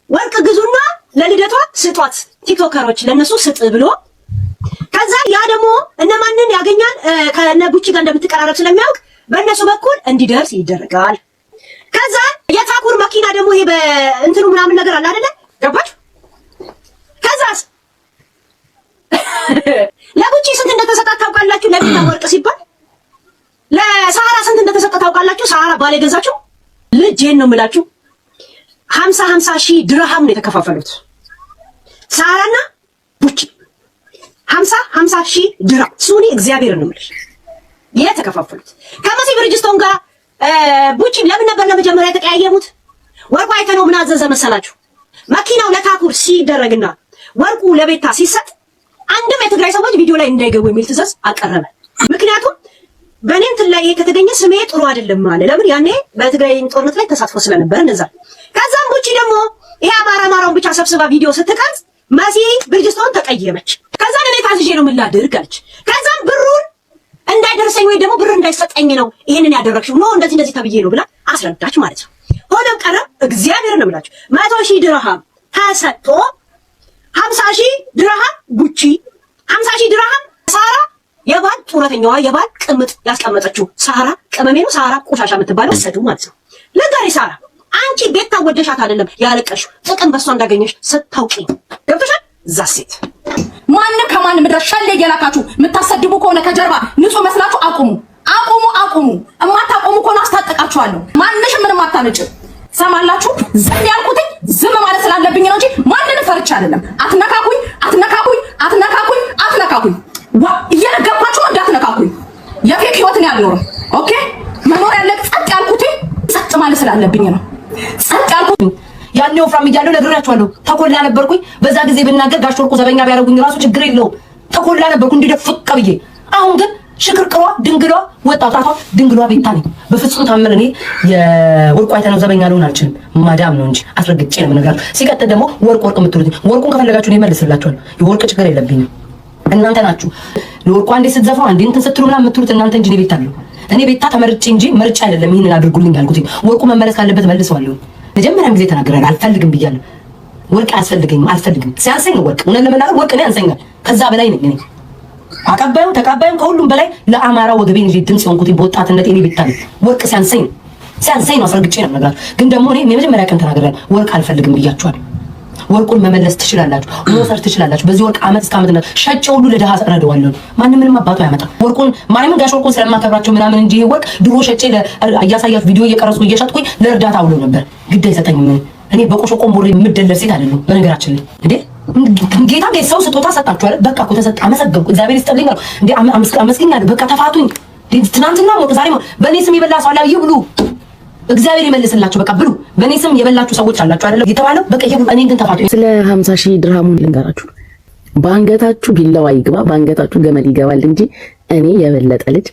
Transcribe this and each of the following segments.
ወርቅ ግዙና ለልደቷ ስጧት ቲክቶከሮች ለነሱ ስጥ ብሎ ከዛ ያ ደግሞ እነማንን ያገኛል ከነ ቡቺ ጋር እንደምትቀራረብ ስለሚያውቅ በእነሱ በኩል እንዲደርስ ይደረጋል። ከዛ የታኩር መኪና ደግሞ ይሄ በእንትኑ ምናምን ነገር አለ አይደለ? ገባችሁ? ከዛስ ለቡቺ ስንት እንደተሰጣት ታውቃላችሁ? ለቤታ ወርቅ ሲባል ለሳራ ስንት እንደተሰጣት ታውቃላችሁ? ሳራ ባለ ገዛችሁ ልጄን ነው የምላችሁ 50 ሺህ ድርሃም ነው የተከፋፈሉት ሳራና ቡቺ 50 ሺህ ድርሃም ሱኒ እግዚአብሔር ነው የምልሽ የተከፋፈሉት ከመሲ ብርጅስቶን ጋር ቡቺ ለምን ነበር ለመጀመሪያ የተቀያየሙት? ወርቁ አይተነው ምን አዘዘ መሰላችሁ? መኪናው ለታኩር ሲደረግና ወርቁ ለቤታ ሲሰጥ አንድም የትግራይ ሰዎች ቪዲዮ ላይ እንዳይገቡ የሚል ትዕዛዝ አቀረበ። ምክንያቱም በእኔ እንትን ላይ ከተገኘ ስሜ ጥሩ አይደለም ማለት ለምን ያኔ በትግራይ ጦርነት ላይ ተሳትፎ ስለነበር እንደዛ። ከዛም ቡቺ ደግሞ ይሄ አማራውን ብቻ ሰብስባ ቪዲዮ ስትቀርጽ መሲ ብርጅስቶን ተቀየመች። ከዛም እኔ ታዝዤ ነው ምን ላድርግ አለች። ከዛም ብሩን እንዳይደርሰኝ ወይ ደግሞ ብር እንዳይሰጠኝ ነው ይሄንን ያደረግሽው ነው እንደዚህ ተብዬ ነው ብላ አስረዳች ማለት ነው። ሆነም ቀረ እግዚአብሔር ነው ብላችሁ 100 ሺህ ድርሃም ተሰጥቶ 50 ሺህ ድርሃም ቡቺ 50 ሺህ ድርሃም ሳራ የባል ጡረተኛዋ የባል ቅምጥ ያስቀመጠችው ሳራ ቅመሜ ነው ሳራ ቆሻሻ የምትባለው ወሰዱ ማለት ነው። ለጋሪ ሳራ አንቺ ቤት ታወደሻት አይደለም ያለቀሽው ጥቅም በሷ እንዳገኘሽ ስታውቂ ገብቶሻል። ዛሴት ማንም ከማንም ድረሻለ እየላካችሁ የምታሰድቡ ከሆነ ከጀርባ ንጹህ መስላችሁ አቁሙ። እማታቆሙ ከሆነ አስታጠቃችኋለሁ። ማንሽም ምንም አታነጭ። ሰማላችሁ? ዝም ያልኩት ዝም ማለት ስላለብኝ ነው እንጂ ማንንም ፈርቻ አይደለም። አትነካኩኝ እየነገርኳችሁ እንዳትነካኩኝ። የፌክ ህይወትን ያለው ኦኬ መኖር ያለ ጸጥ ያልኩት ጸጥ ማለት ስላለብኝ ነው። ጸጥ ያልኩት ያኔው ፍራም እያለሁ ነግራችኋለሁ። ተኮላ ነበርኩኝ። በዛ ጊዜ ብናገር ጋሽ ወርቁ ዘበኛ ቢያደርጉኝ ራሱ ችግር የለውም። ተኮላ ነበርኩ እንዲደፍቅ ብዬ። አሁን ግን ሽክርክሯ ድንግሏ ወጣቷ ድንግሏ ቤታ ነኝ። በፍጹም ታምር እኔ የወርቁ አይተነው ዘበኛ ልሆን አልችልም። ማዳም ነው እንጂ አስረግጬ ነው የምነግራችሁ። ሲቀጥል ደግሞ ወርቅ የምትሉት ወርቁን ከፈለጋችሁ እኔ መልስላችኋለሁ። የወርቅ ችግር የለብኝም። እናንተ ናችሁ ለወርቁ አንዴ ስትዘፋው አንዴ እንትን ስትሉ ምናምን የምትሉት እናንተ እንጂ እኔ ቤታ ተመርጬ እንጂ ምርጫ አይደለም ይሄንን አድርጉልኝ ያልኩት። ወርቁ መመለስ ካለበት መልሰዋለሁ። መጀመሪያም ጊዜ ተናግረናል። አልፈልግም ብያለሁ። ወርቅ አልፈልግም። ሲያንሰኝ ነው ወርቅ። እውነት ለመናገር ወርቅ እኔ ያንሰኛል። ከዛ በላይ ነኝ እኔ አቀባዩም ተቀባዩም ከሁሉም በላይ ለአማራ ወገቤን እንጂ ድምጽ የሆንኩት በወጣትነት እኔ ቤታ ነኝ። ወርቅ ሲያንሰኝ ነው አስረግጬ ነው የምነግራችሁ። ግን ደግሞ እኔ የመጀመሪያ ቀን ተናግረናል። ወርቅ አልፈልግም ብያችኋለሁ። ወርቁን መመለስ ትችላላችሁ፣ መውሰድ ትችላላችሁ። በዚህ ወርቅ አመት እስከ አመት ሸጬ ሁሉ ለደሃ እረዳዋለሁ። ምንም አባቱ ያመጣ ወርቁን ማንም ጋሽ ወርቁን ስለማከብራቸው ምናምን እንጂ ወርቅ ድሮ ሸጬ እያሳያችሁ ቪዲዮ እየቀረጽኩ እየሸጥኩኝ ለእርዳታ ውሎ ነበር። ግድ አይሰጠኝም። እኔ በቆሾ ቆምቦሬ የምደለል ሴት አይደለሁ። በነገራችን ላይ እንዴ ጌታ ሰው ስጦታ ሰጣችሁ አይደል? በቃ እኮ ተሰጣ። አመሰግንኩ እግዚአብሔር ይስጥልኝ ነው እንዴ አመስግኛለሁ። በቃ ተፋቱኝ። ትናንትና ሞት ዛሬ በእኔ ስም የበላ ሰው አላ ይብሉ እግዚአብሔር ይመልስላችሁ። በቃ ብሉ። በእኔ ስም የበላችሁ ሰዎች አላችሁ አይደል? የተባለው በቃ ይሄ እኔ ግን ተፋቱ። ስለ 50 ሺህ ድርሃሙን ልንገራችሁ። በአንገታችሁ ቢላዋ ይግባ፣ በአንገታችሁ ገመድ ይገባል እንጂ እኔ የበለጠ ልጅ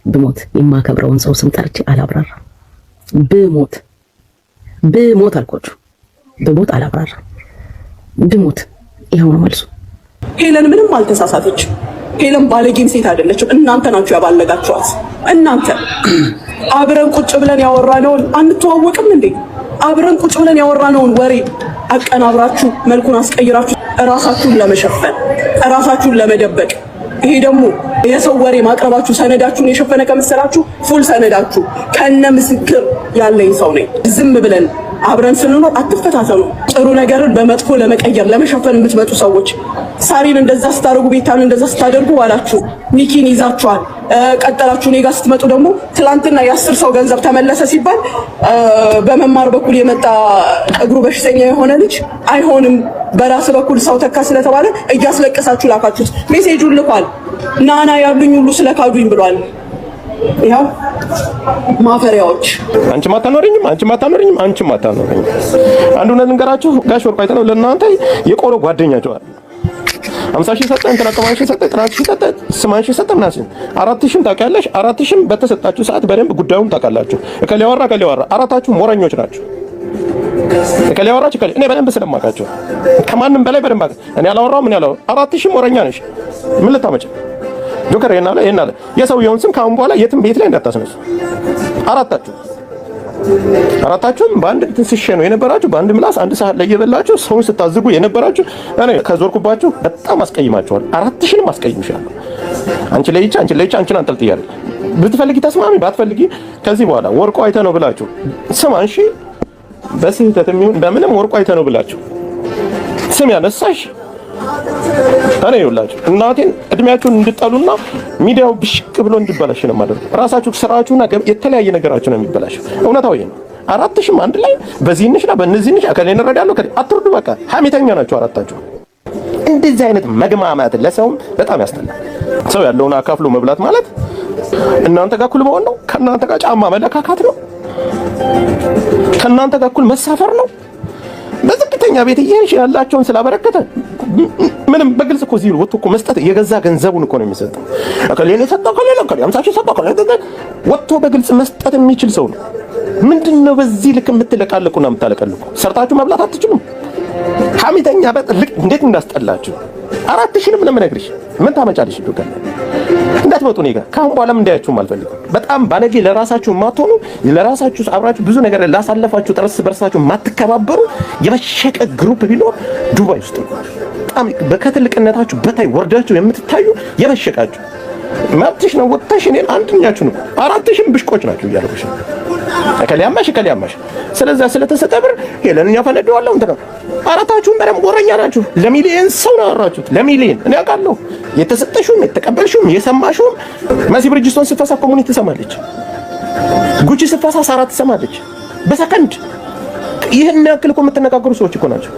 ብሞት የማከብረውን ሰው ስም ጠርቼ አላብራራም። ብሞት አልኳችሁ። ብሞት አላብራራም። ብሞት ይሄው ነው መልሱ። ሄለን ምንም አልተሳሳተች። ሄለን ባለጌም ሴት አይደለችም። እናንተ ናችሁ ያባለጋችኋት። እናንተ አብረን ቁጭ ብለን ያወራነውን አንተዋወቅም እንዴ? አብረን ቁጭ ብለን ያወራነውን ወሬ አቀናብራችሁ መልኩን አስቀይራችሁ ራሳችሁን ለመሸፈን ራሳችሁን ለመደበቅ። ይሄ ደግሞ የሰው ወሬ ማቅረባችሁ ሰነዳችሁን የሸፈነ ከመሰላችሁ ፉል ሰነዳችሁ ከነ ምስክር ያለኝ ሰው ነኝ። ዝም ብለን አብረን ስንኖር አትፈታተኑ። ጥሩ ነገርን በመጥፎ ለመቀየር ለመሸፈን የምትመጡ ሰዎች ሳሪን እንደዛ ስታደርጉ ቤታን እንደዛ ስታደርጉ ዋላችሁ። ሚኪን ይዛችኋል ቀጠላችሁ። እኔ ጋር ስትመጡ ደግሞ ትላንትና የ10 ሰው ገንዘብ ተመለሰ ሲባል በመማር በኩል የመጣ እግሩ በሽተኛ የሆነ ልጅ አይሆንም በራስ በኩል ሰው ተካ ስለተባለ እያስለቀሳችሁ ላካችሁት። ሜሴጁን ልኳል። ናና ያሉኝ ሁሉ ስለካዱኝ ብሏል። ያው ማፈሪያዎች አንቺም አታኖሪኝም። አንዱ ነገር ልንገራችሁ። ጋሽ ወርቁ አይተነው ለእናንተ የቆሮ ጓደኛቸው 50 ሺህ ሰጠን፣ ተራቀማሽ ሰጠን፣ ትራንስ ሺህ ሰጠን፣ ስማን ሺህ ሰጠን ምናምን 4000 ታውቂያለሽ። 4000 በተሰጣችሁ ሰዓት በደንብ ጉዳዩን ታውቃላችሁ። እከሌ ያወራ አራታችሁ ሞረኞች ናችሁ። እከሌ ያወራች እኔ በደንብ ስለማውቃቸው ከማንም በላይ በደንብ እኔ አላወራው 4000 ሞረኛ ነሽ። ምን ልታመጭ ጆከር ይሄን አለ የሰውየውን ስም ካሁን በኋላ የትም ቤት ላይ እንዳታስነሱ። አራታችሁ አራታችሁም በአንድ ትንስሽ ነው የነበራችሁ። በአንድ ምላስ አንድ ሰዓት ላይ የበላችሁ ሰውን ስታዝጉ የነበራችሁ እኔ ከዞርኩባችሁ በጣም አስቀይማችኋል። አራትሽንም አስቀይምሻለሁ። አንቺ አንቺን አንጠልጥያለሁ። ብትፈልጊ ተስማሚ፣ ባትፈልጊ ከዚህ በኋላ ወርቆ አይተ ነው ብላችሁ ስም አንሺ። በስህተት የሚሆን በምንም ወርቆ አይተ ነው ብላችሁ ስም ያነሳሽ እኔ ይኸውላችሁ እናቴን እድሜያችሁን እንድጠሉና ሚዲያው ብሽቅ ብሎ እንዲበላሽ ነው ማለት ነው። ራሳችሁ ስራችሁና የተለያየ ነገራችሁ ነው የሚበላሽው። እውነታው ይሄ ነው። አራትሽም አንድ ላይ በዚህንሽና በእነዚህንሽ ከሌለ እንረዳለሁ አትርዱ። በቃ ሐሜተኛ ናችሁ አራታችሁ። እንደዚህ አይነት መግማማት ለሰውም በጣም ያስጠላል። ሰው ያለውን አካፍሎ መብላት ማለት እናንተ ጋር እኩል መሆን ነው። ከእናንተ ጋር ጫማ መለካካት ነው። ከእናንተ ጋር እኩል መሳፈር ነው። በዝቅተኛ ቤት እየሄድሽ ያላቸውን ስላበረከተ ምንም በግልጽ እኮ እዚህ ወጥቶ እኮ መስጠት የገዛ ገንዘቡን እኮ ነው የሚሰጠው። ከሌለ ሰጠው ከሌለ 50 ሰጠው ከሌለ ወጥቶ በግልጽ መስጠት የሚችል ሰው ነው። ምንድነው በዚህ ልክ የምትለቃለቁና የምታለቀልቁ? ሰርታችሁ መብላት አትችሉም? ሐሜተኛ በጥልቅ እንዴት እንዳስጠላችሁ። አራትሽንም ለምነግርሽ ምን ታመጫለሽ? ይዱከል እንዳትመጡ እኔ ጋር ካሁን በኋላም እንዳያችሁም አልፈልግም። በጣም ባለጌ ለራሳችሁ ማትሆኑ ለራሳችሁ አብራችሁ ብዙ ነገር ላሳለፋችሁ ጥርስ በርሳችሁ ማትከባበሩ የበሸቀ ግሩፕ ቢኖር ዱባይ ውስጥ ነው። በጣም በከትልቅነታችሁ በታይ ወርዳችሁ የምትታዩ የበሸቃችሁ መብትሽ ነው። ወጥተሽ እኔን አንድኛችሁ ነው። አራትሽም ብሽቆች ናችሁ እያልኩሽ ከሊያማሽ ስለዛ ስለተሰጠብር ሄለንኛ ፈነደዋለሁ እንተ አራታችሁም በደምብ ወረኛ ናችሁ። ለሚሊየን ሰው ነው ያወራችሁት። ለሚሊየን እኔ አውቃለሁ። የተሰጠሽውም የተቀበልሽውም የሰማሽውም መሲ ብርጅስቶን ስትፈሳ ኮሙኒቲ ትሰማለች። ጉቺ ስትፈሳ ሳራ ትሰማለች። በሰከንድ ይሄን ያክል እኮ የምትነጋገሩ ሰዎች እኮ ናቸው።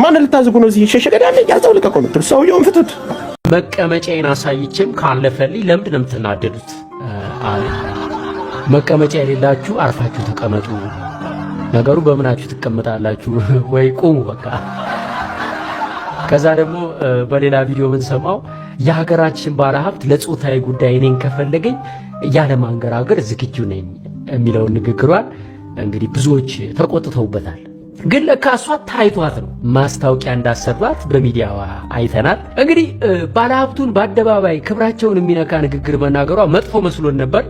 ማን ልታዝጉ ነው? እዚህ ሸሸገዳ ያለ ያዛው ልቀቆ ምትል ሰውየውን ፍቱት። መቀመጫዬን አሳይቼም ካለፈልኝ ለምንድን ነው የምትናደዱት? መቀመጫ የሌላችሁ አርፋችሁ ተቀመጡ። ነገሩ በምናችሁ ትቀመጣላችሁ ወይ ቁሙ በቃ። ከዛ ደግሞ በሌላ ቪዲዮ ምን ሰማው የሀገራችን ባለሀብት ለጾታዊ ጉዳይ እኔን ከፈለገኝ ያለ ማንገራገር ዝግጁ ነኝ የሚለውን ንግግሯን እንግዲህ ብዙዎች ተቆጥተውበታል። ግን ለካ እሷ ታይቷት ነው ማስታወቂያ እንዳሰራት በሚዲያ አይተናል። እንግዲህ ባለሀብቱን በአደባባይ ክብራቸውን የሚነካ ንግግር መናገሯ መጥፎ መስሎን ነበር።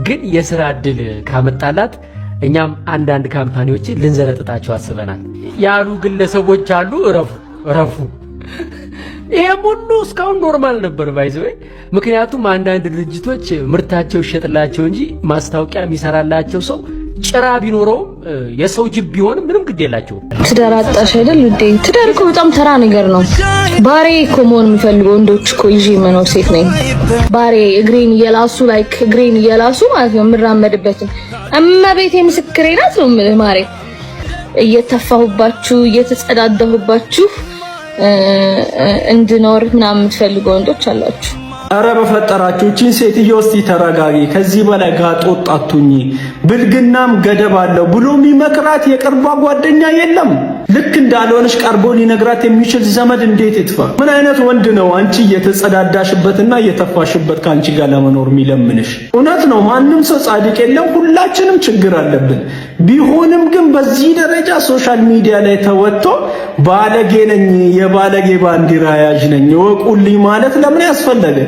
ግን የሥራ ዕድል ካመጣላት እኛም አንዳንድ ካምፓኒዎችን ልንዘረጥጣቸው አስበናል ያሉ ግለሰቦች አሉ። እረፉ። ይሄም ሁሉ እስካሁን ኖርማል ነበር ባይዘው። ምክንያቱም አንዳንድ ድርጅቶች ምርታቸው ይሸጥላቸው እንጂ ማስታወቂያ የሚሰራላቸው ሰው ጭራ ቢኖረውም የሰው ጅብ ቢሆንም ምንም ግድ የላቸውም። ትዳር አጣሽ አይደል እንዴ? ትዳር እኮ በጣም ተራ ነገር ነው። ባሬ እኮ መሆን የምፈልገው ወንዶች እኮ ይዤ መኖር ሴት ነኝ። ባሬ እግሬን እየላሱ ማለት ነው የምራመድበትን እመቤቴ ምስክሬ ናት ነው የምልህ። ማሬ እየተፋሁባችሁ እየተጸዳዳሁባችሁ እንድኖር ምናምን የምትፈልጉ ወንዶች አላችሁ። አረ በፈጠራችሁ እቺን ሴትዮ እስቲ ተረጋጊ። ከዚህ በላይ ጋጦጥ አትሁኚ። ብልግናም ገደብ አለው ብሎ የሚመክራት የቅርቧ ጓደኛ የለም። ልክ እንዳልሆነሽ ቀርቦ ሊነግራት የሚችል ዘመድ እንዴት ይጥፋ? ምን አይነት ወንድ ነው አንቺ እየተጸዳዳሽበትና እየተፋሽበት ከአንቺ ጋር ለመኖር የሚለምንሽ? እውነት ነው ማንም ሰው ጻድቅ የለም፣ ሁላችንም ችግር አለብን። ቢሆንም ግን በዚህ ደረጃ ሶሻል ሚዲያ ላይ ተወጥቶ ባለጌ ነኝ የባለጌ ባንዲራ ያዥ ነኝ ወቁልኝ ማለት ለምን ያስፈለገ?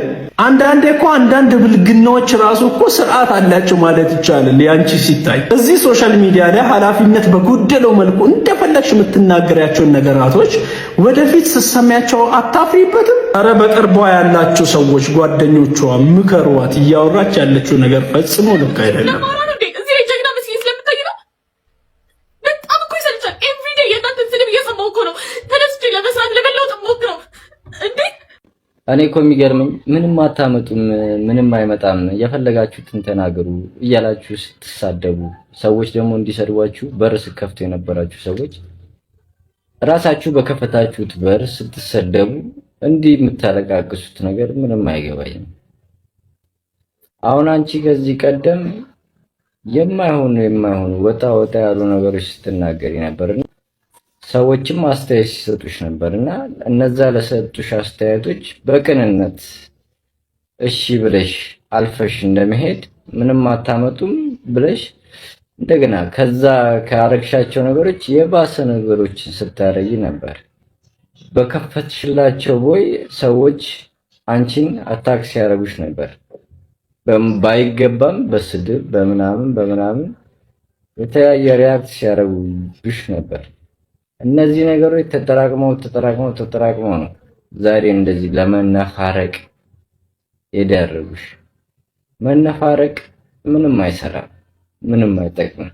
አንዳንዴ እኮ አንዳንድ ብልግናዎች ራሱ እኮ ስርዓት አላቸው ማለት ይቻላል። ያንቺ ሲታይ እዚህ ሶሻል ሚዲያ ላይ ኃላፊነት በጎደለው መልኩ እንደፈለግሽ የምትናገሪያቸውን ነገራቶች ወደፊት ስትሰሚያቸው አታፍሪበትም? አረ በቅርቧ ያላችሁ ሰዎች ጓደኞቿ ምከሯት። እያወራች ያለችው ነገር ፈጽሞ ልክ አይደለም። እኔ እኮ የሚገርመኝ ምንም አታመጡም፣ ምንም አይመጣም፣ የፈለጋችሁትን ተናገሩ እያላችሁ ስትሳደቡ፣ ሰዎች ደግሞ እንዲሰድቧችሁ በር ስትከፍቱ የነበራችሁ ሰዎች ራሳችሁ በከፈታችሁት በር ስትሰደቡ እንዲህ የምታለቃቅሱት ነገር ምንም አይገባኝም። አሁን አንቺ ከዚህ ቀደም የማይሆኑ ወጣ ያሉ ነገሮች ስትናገሪ ነበርና ሰዎችም አስተያየት ሲሰጡሽ ነበርና እነዛ ለሰጡሽ አስተያየቶች በቅንነት እሺ ብለሽ አልፈሽ እንደመሄድ ምንም አታመጡም ብለሽ እንደገና ከዛ ካረግሻቸው ነገሮች የባሰ ነገሮችን ስታረጊ ነበር። በከፈትሽላቸው ቦይ ሰዎች አንቺን አታክ ሲያረጉሽ ነበር። ባይገባም በስድብ በምናምን የተለያየ ሪያክት ሲያደርጉብሽ ነበር። እነዚህ ነገሮች ተጠራቅመው ነው ዛሬ እንደዚህ ለመነፋረቅ የዳረጉሽ። መነፋረቅ ምንም አይሰራም፣ ምንም አይጠቅምም።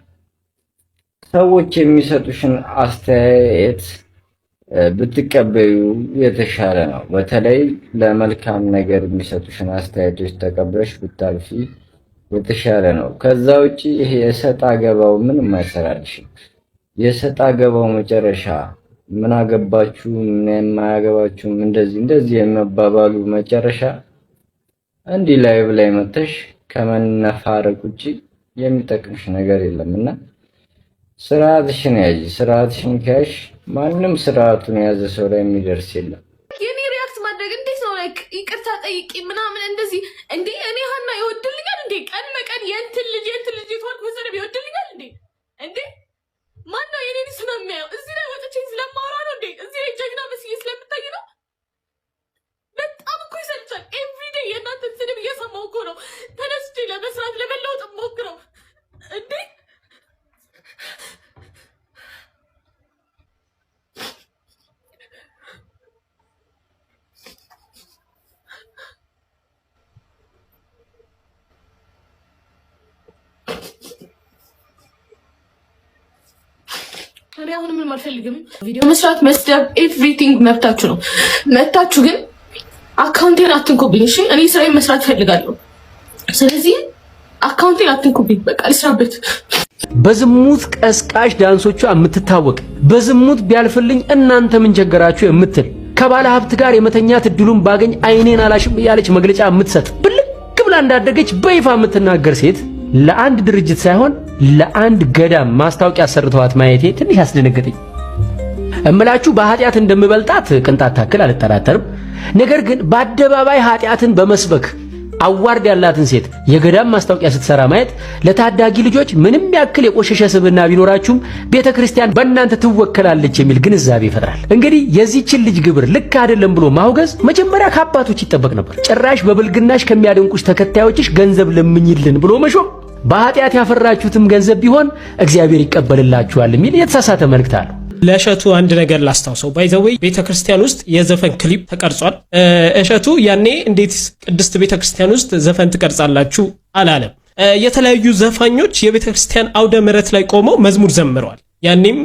ሰዎች የሚሰጡሽን አስተያየት ብትቀበዩ የተሻለ ነው። በተለይ ለመልካም ነገር የሚሰጡሽን አስተያየቶች ተቀበለሽ ብታልፊ የተሻለ ነው። ከዛ ውጪ ይሄ የሰጣ ገባው ምንም አይሰራልሽም። የሰጣ ገባው መጨረሻ ምን አገባችሁ ምን የማያገባችሁ እንደዚህ የመባባሉ መጨረሻ እንዲህ ላይቭ ላይ መተሽ ከመነፋረቅ ውጪ የሚጠቅምሽ ነገር የለምና ስርዓትሽን ያዢ። ስርዓትሽን ከያሽ ማንም ስርዓቱን የያዘ ሰው ላይ የሚደርስ የለም። የኔ ሪያክት ማድረግ እንዴት ነው? ላይክ ይቅርታ ጠይቂ ምናምን እንደዚህ እንዴ? እኔ ሀና ይወድልኛል እንዴ? ቀን በቀን የእንትን ልጅ የተዋልኩ ወሰደብ ይወድልኛል እንዴ? እንዴ ማን ነው የኔን ስነ የሚያየው? እዚህ ላይ ወጥቼ ስለማወራ ነው እንዴ? እዚህ ላይ ጀግና መስዬ ስለምታይ ነው? በጣም እኮ ይሰልቻል። ኤቭሪዴይ የእናንተን ስድብ እየሰማሁ እኮ ነው ተነስቼ ለመስራት ለመለወጥ ሞክረው እንዴ። እኔ አሁን ምንም አልፈልግም። ቪዲዮ መስራት፣ መስደብ፣ ኤቭሪቲንግ መብታችሁ ነው። መብታችሁ ግን አካውንቴን አትንኩብኝ። እሺ እኔ ስራዬን መስራት እፈልጋለሁ። ስለዚህ አካውንቴን አትንኩብኝ። በቃ ልስራበት። በዝሙት ቀስቃሽ ዳንሶቿ የምትታወቅ በዝሙት ቢያልፍልኝ እናንተ ምን ቸገራችሁ የምትል ከባለ ሀብት ጋር የመተኛት እድሉን ባገኝ አይኔን አላሽም ያለች መግለጫ የምትሰጥ ብልቅ ብላ እንዳደገች በይፋ የምትናገር ሴት ለአንድ ድርጅት ሳይሆን ለአንድ ገዳም ማስታወቂያ ሰርተዋት ማየቴ ትንሽ አስደነገጠኝ። እምላችሁ በኃጢአት እንደምበልጣት ቅንጣት ታክል አልጠራጠርም። ነገር ግን በአደባባይ ኃጢአትን በመስበክ አዋርድ ያላትን ሴት የገዳም ማስታወቂያ ስትሰራ ማየት ለታዳጊ ልጆች ምንም ያክል የቆሸሸ ስብዕና ቢኖራችሁም ቤተክርስቲያን በእናንተ ትወከላለች የሚል ግንዛቤ ይፈጥራል። እንግዲህ የዚህችን ልጅ ግብር ልክ አይደለም ብሎ ማውገዝ መጀመሪያ ከአባቶች ይጠበቅ ነበር። ጭራሽ በብልግናሽ ከሚያደንቁሽ ተከታዮችሽ ገንዘብ ለምኝልን ብሎ መሾም በኃጢአት ያፈራችሁትም ገንዘብ ቢሆን እግዚአብሔር ይቀበልላችኋል የሚል የተሳሳተ መልእክት አለው። ለእሸቱ አንድ ነገር ላስታውሰው። ባይዘዌይ ቤተክርስቲያን ውስጥ የዘፈን ክሊፕ ተቀርጿል። እሸቱ ያኔ እንዴት ቅድስት ቤተክርስቲያን ውስጥ ዘፈን ትቀርጻላችሁ አላለም። የተለያዩ ዘፋኞች የቤተክርስቲያን አውደ ምሕረት ላይ ቆመው መዝሙር ዘምረዋል። ያኔም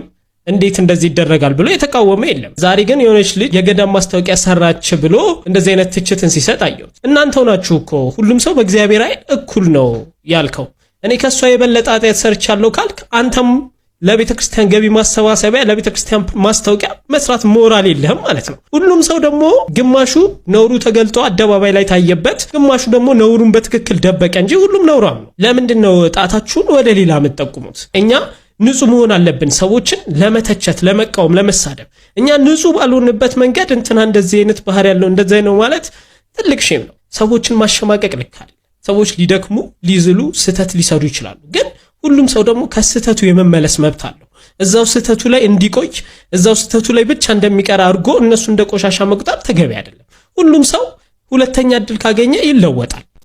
እንዴት እንደዚህ ይደረጋል ብሎ የተቃወመ የለም። ዛሬ ግን የሆነች ልጅ የገዳም ማስታወቂያ ሰራች ብሎ እንደዚህ አይነት ትችትን ሲሰጥ አየሁት። እናንተው ናችሁ እኮ ሁሉም ሰው በእግዚአብሔር ዓይን እኩል ነው ያልከው። እኔ ከሷ የበለጠ ኃጢአት ሰርቻለሁ ካልክ አንተም ለቤተ ክርስቲያን ገቢ ማሰባሰቢያ ለቤተ ክርስቲያን ማስታወቂያ መስራት ሞራል የለህም ማለት ነው። ሁሉም ሰው ደግሞ ግማሹ ነውሩ ተገልጦ አደባባይ ላይ ታየበት፣ ግማሹ ደግሞ ነውሩን በትክክል ደበቀ እንጂ ሁሉም ነውራም ነው። ለምንድን ነው ጣታችሁን ወደ ሌላ የምትጠቁሙት? እኛ ንጹህ መሆን አለብን። ሰዎችን ለመተቸት፣ ለመቃወም፣ ለመሳደብ እኛ ንጹህ ባልሆንበት መንገድ እንትና እንደዚህ አይነት ባህሪ ያለው እንደዚህ ነው ማለት ትልቅ ሼም ነው። ሰዎችን ማሸማቀቅ ልክ አይደለም። ሰዎች ሊደክሙ፣ ሊዝሉ፣ ስህተት ሊሰሩ ይችላሉ። ግን ሁሉም ሰው ደግሞ ከስህተቱ የመመለስ መብት አለው። እዛው ስህተቱ ላይ እንዲቆይ እዛው ስህተቱ ላይ ብቻ እንደሚቀር አድርጎ እነሱ እንደ ቆሻሻ መቁጠር ተገቢ አይደለም። ሁሉም ሰው ሁለተኛ እድል ካገኘ ይለወጣል።